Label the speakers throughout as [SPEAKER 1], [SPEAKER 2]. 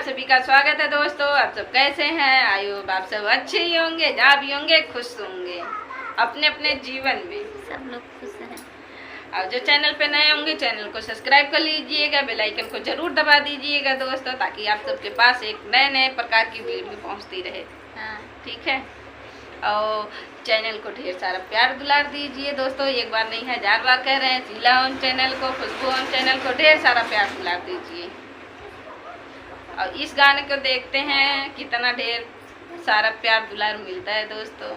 [SPEAKER 1] सभी का स्वागत है दोस्तों। आप सब कैसे हैं? आई होप आप सब अच्छे ही होंगे, जहाँ भी होंगे खुश होंगे अपने अपने जीवन में।
[SPEAKER 2] सब लोग खुश हैं।
[SPEAKER 1] और जो चैनल पे नए होंगे चैनल को सब्सक्राइब कर लीजिएगा, बेल आइकन को जरूर दबा दीजिएगा दोस्तों, ताकि आप सबके पास एक नए नए प्रकार की वीडियो पहुँचती रहे।
[SPEAKER 2] हाँ।
[SPEAKER 1] ठीक है, और चैनल को ढेर सारा प्यार दुलार दीजिए दोस्तों। एक बार नहीं 1000 बार कह रहे हैं, शीला ओम चैनल को, खुशबू ओम चैनल को ढेर सारा प्यार दुलार दीजिए। और इस गाने को देखते हैं कितना ढेर सारा प्यार दुलार मिलता है दोस्तों।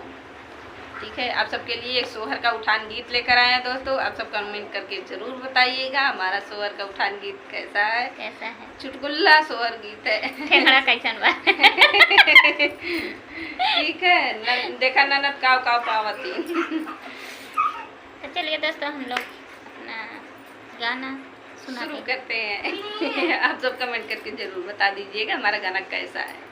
[SPEAKER 1] ठीक है, आप सबके लिए एक सोहर का उठान गीत लेकर आए हैं दोस्तों। आप सब कमेंट करके जरूर बताइएगा हमारा सोहर का उठान गीत कैसा है।
[SPEAKER 2] कैसा है?
[SPEAKER 1] चुटकुल्ला सोहर गीत है।
[SPEAKER 2] ठेंगड़ा कैसन बा?
[SPEAKER 1] ठीक है, देखा ननद काव काव पावती।
[SPEAKER 2] तो चलिए दोस्तों, हम लोग अपना गाना
[SPEAKER 1] शुरू करते हैं। आप सब कमेंट करके जरूर बता दीजिएगा हमारा गाना कैसा है।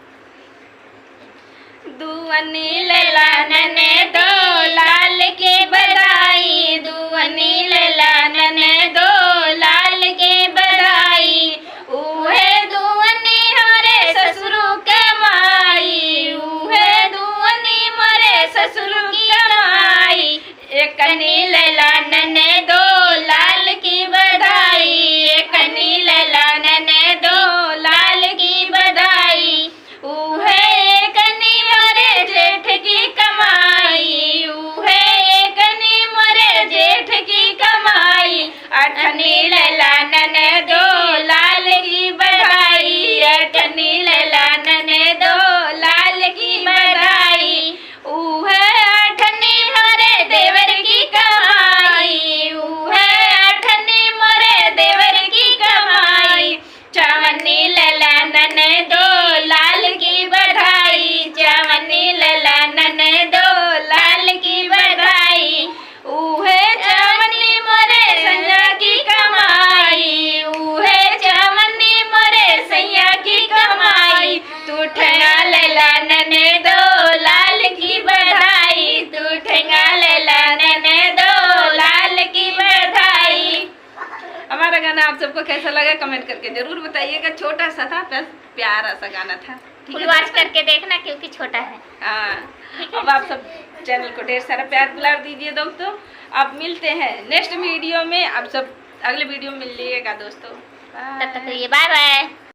[SPEAKER 1] दुअनी लैला नने दो लाल के बधाई, दुअनी लैला नने दो लाल के बधाई, उहे दुअनी हरे ससुरु के माई, उहे दुअनी मरे ससुरु की माई, एकनी लैला नने दो लाल की बधाई, एकनी लैला नने दो लाल की बधाई, उहे एकनी मरे जेठ की कमाई, उहे एकनी मरे जेठ की कमाई, अठनी लैला नने दो लाल की बधाई, अठनी लैला नने दो लाल की बधाई, उहे अठनी मरे देवर की कमाई, उहे अठनी मरे देवर की कमाई, चावनी लैला नने दो लाल की बधाई, चावनी लैला नने दो लाल की बधाई, उहे चावनी मरे सैया की कमाई, उहे चावनी मरे सैया की कमाई, तू ठेंगा लैला नने दो लाल की बधाई, तू ठेंगा लैला नने दो लाल की बधाई। हमारा गाना आप सबको कैसा लगा कमेंट करके जरूर बताइएगा। छोटा सा था पर प्यारा सा गाना था।
[SPEAKER 2] फुल वॉच करके देखना क्योंकि छोटा है।
[SPEAKER 1] हाँ, अब आप सब चैनल को ढेर सारा प्यार दुलार दीजिए दोस्तों। अब मिलते हैं नेक्स्ट वीडियो में। आप सब अगले वीडियो में मिलिएगा दोस्तों।
[SPEAKER 2] तब तक के लिए बाय बाय।